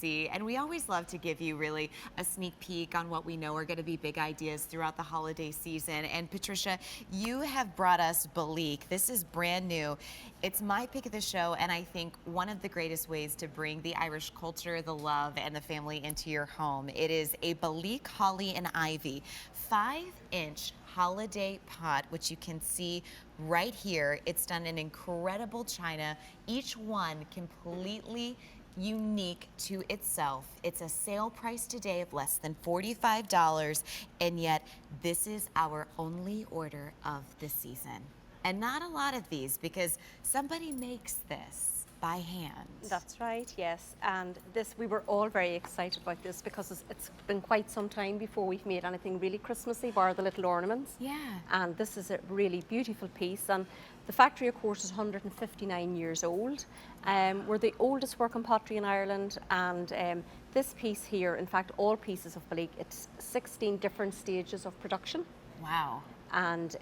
QVC, and we always love to give you really a sneak peek on what we know are going to be big ideas throughout the holiday season. And Patricia, you have brought us Belleek. This is brand new. It's my pick of the show, and I think one of the greatest ways to bring the Irish culture, the love, and the family into your home. It is a Belleek Holly and Ivy 5-inch holiday pot, which you can see right here. It's done in incredible china, each one completely unique to itself. It's a sale price today of less than $45, and yet this is our only order of the season. And not a lot of these, because somebody makes this by hand. That's right, yes. And this, we were all very excited about this because it's been quite some time before we've made anything really Christmassy, bar the little ornaments. Yeah. And this is a really beautiful piece. And the factory, of course, is 159 years old. We're the oldest working pottery in Ireland, and this piece here, in fact, all pieces of Belleek, it's 16 different stages of production. Wow. And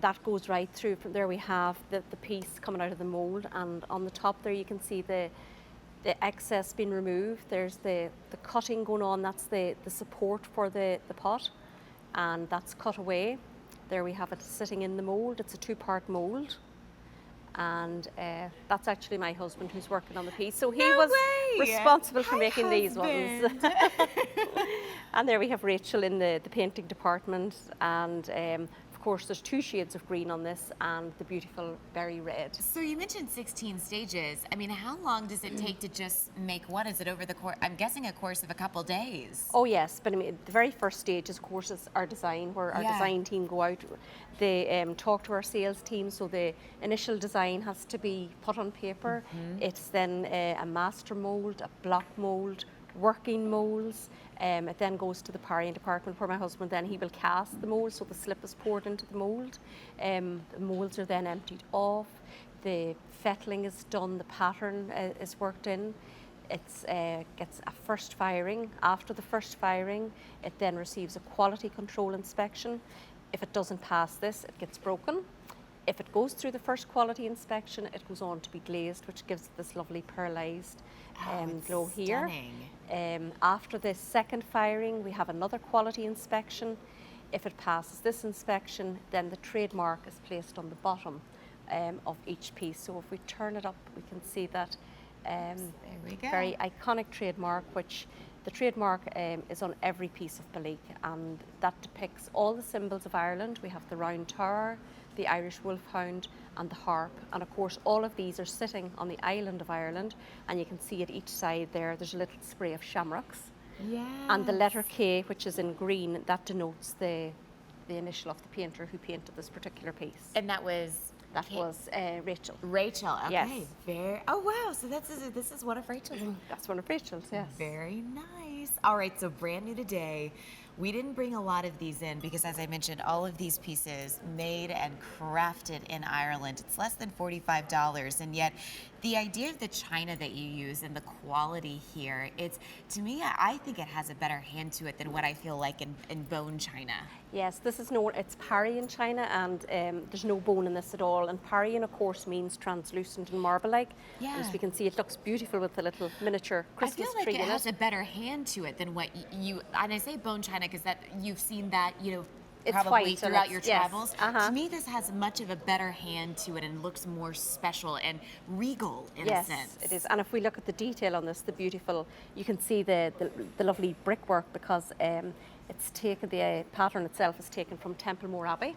that goes right through. From there we have the piece coming out of the mould, and on the top there you can see the excess being removed. There's the cutting going on, that's the support for the pot, and that's cut away. There we have it sitting in the mould. It's a 2-part mould, and that's actually my husband who's working on the piece. So he was responsible for making these ones. And there we have Rachel in the painting department, and of course there's 2 shades of green on this and the beautiful berry red. So you mentioned 16 stages. I mean, how long does it take to just make one? Is it over the course, I'm guessing a course of a couple days? Oh yes, but I mean, the very first stage, of course, is our design, where our design team go out. They talk to our sales team, so the initial design has to be put on paper. It's then a master mould, a block mould, working moulds. It then goes to the parrying department, where my husband then he will cast the mould, so the slip is poured into the mould. The moulds are then emptied off. The fettling is done. The pattern is worked in. It gets a first firing. After the first firing, it then receives a quality control inspection. If it doesn't pass this, it gets broken. If it goes through the first quality inspection, it goes on to be glazed, which gives this lovely pearlized glow here. After the second firing, we have another quality inspection. If it passes this inspection, then the trademark is placed on the bottom of each piece. So if we turn it up, we can see that there we go. Very iconic trademark, which the trademark is on every piece of Belleek, and that depicts all the symbols of Ireland. We have the round tower, the Irish wolfhound, and the harp. And of course, all of these are sitting on the island of Ireland, and you can see at each side there's a little spray of shamrocks. Yeah. And the letter K, which is in green, that denotes the initial of the painter who painted this particular piece. And that was? That was Rachel. Rachel, okay. Yes. Oh wow, so this is one of Rachel's. That's one of Rachel's, yes. Very nice. All right, so brand new today. We didn't bring a lot of these in because, as I mentioned, all of these pieces made and crafted in Ireland. It's less than $45, and yet the idea of the china that you use and the quality here, it's, to me, I think it has a better hand to it than what I feel like in bone china. Yes, this is known, it's Parian china, and there's no bone in this at all. And Parian, of course, means translucent and marble-like. Yeah. As we can see, it looks beautiful with the little miniature Christmas tree. I feel tree like it in has a better hand to it than what you, and I say bone china because that you've seen that, it's probably white throughout your travels. Yes. To me, this has much of a better hand to it and looks more special and regal in a sense. Yes, it is. And if we look at the detail on this, the beautiful, you can see the lovely brickwork, because it's taken, the pattern itself is taken from Templemore Abbey.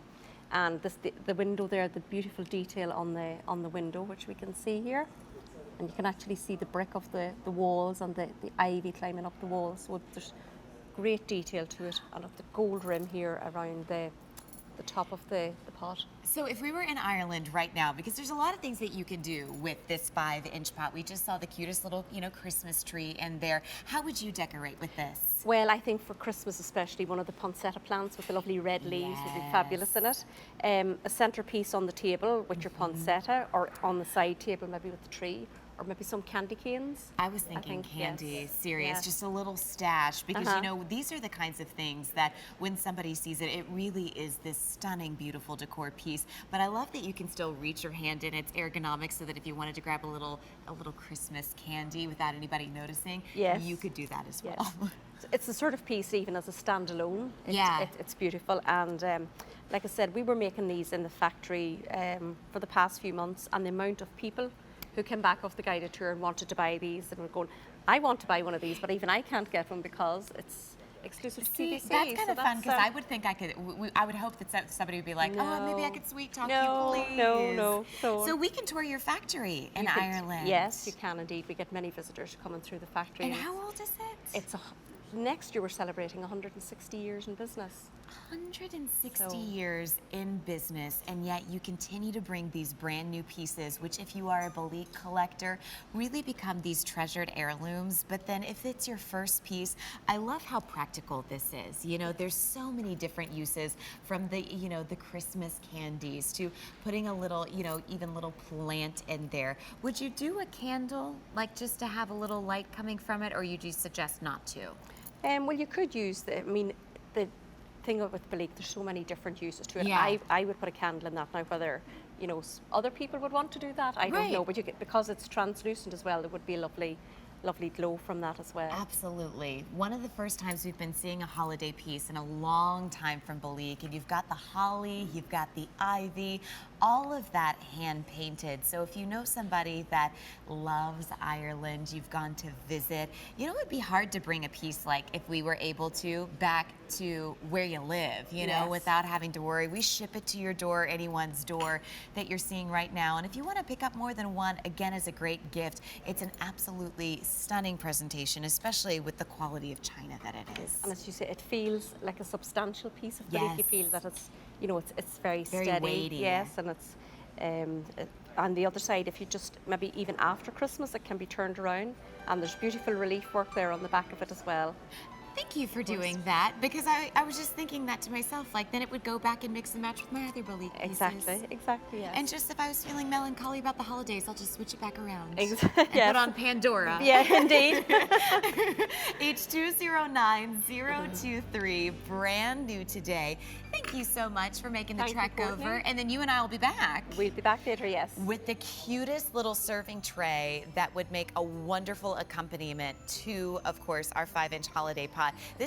And the window there, the beautiful detail on the window, which we can see here. And you can actually see the brick of the walls and the ivy climbing up the walls. So there's great detail to it, and of the gold rim here around the top of the pot. So if we were in Ireland right now, because there's a lot of things that you can do with this 5-inch pot. We just saw the cutest little, Christmas tree in there. How would you decorate with this? Well, I think for Christmas especially, one of the poinsettia plants with the lovely red leaves would be fabulous in it. A centrepiece on the table with your poinsettia, or on the side table maybe with the tree, or maybe some candy canes. I was thinking candy, yes. serious, Yeah. just a little stash, because you know, these are the kinds of things that when somebody sees it, it really is this stunning, beautiful decor piece. But I love that you can still reach your hand in. It's ergonomic, so that if you wanted to grab a little Christmas candy without anybody noticing, Yes. you could do that as well. Yes. It's the sort of piece, even as a standalone. It's beautiful. And like I said, we were making these in the factory for the past few months, and the amount of people who came back off the guided tour and wanted to buy these and were going, I want to buy one of these, but even I can't get one because it's exclusive to See, QVC. that's kind of fun, because I would think I could. I would hope that somebody would be like, "Oh, maybe I could sweet talk you, please." No. So we can tour your factory in Ireland. Yes, you can indeed. We get many visitors coming through the factory. And how old is it? Next year we're celebrating 160 years in business. 160 years in business, and yet you continue to bring these brand new pieces, which, if you are a Belleek collector, really become these treasured heirlooms. But then if it's your first piece, I love how practical this is. You know, there's so many different uses, from the, you know, the Christmas candies to putting a little, you know, even little plant in there. Would you do a candle, like just to have a little light coming from it, or you do suggest not to? Well, you could use the thing with Belleek, there's so many different uses to it. Yeah. I would put a candle in that. Now, whether, you know, other people would want to do that, I don't know. But because it's translucent as well, it would be a lovely glow from that as well. Absolutely. One of the first times we've been seeing a holiday piece in a long time from Belleek, and you've got the holly, you've got the ivy, all of that hand painted. So if you know somebody that loves Ireland, you've gone to visit, you know, it would be hard to bring a piece like, if we were able to, back to where you live, you know, without having to worry. We ship it to your door, anyone's door that you're seeing right now. And if you want to pick up more than one, again, as a great gift, it's an absolutely stunning presentation, especially with the quality of china that it is. And as you say, it feels like a substantial piece of Belleek. You feel that it's, you know, it's very steady. Weighty. Yes, and it's on the other side, if you just maybe even after Christmas, it can be turned around, and there's beautiful relief work there on the back of it as well. Thank you for doing that, because I was just thinking that to myself, like, then it would go back and mix and match with my other Belleek pieces. Exactly, yes. And just if I was feeling melancholy about the holidays, I'll just switch it back around. Exactly. And put on Pandora. Yeah, indeed. H209023, brand new today. Thank you so much for making the trek over. And then you and I will be back. We'll be back later, yes. With the cutest little serving tray that would make a wonderful accompaniment to, of course, our 5-inch holiday pot. This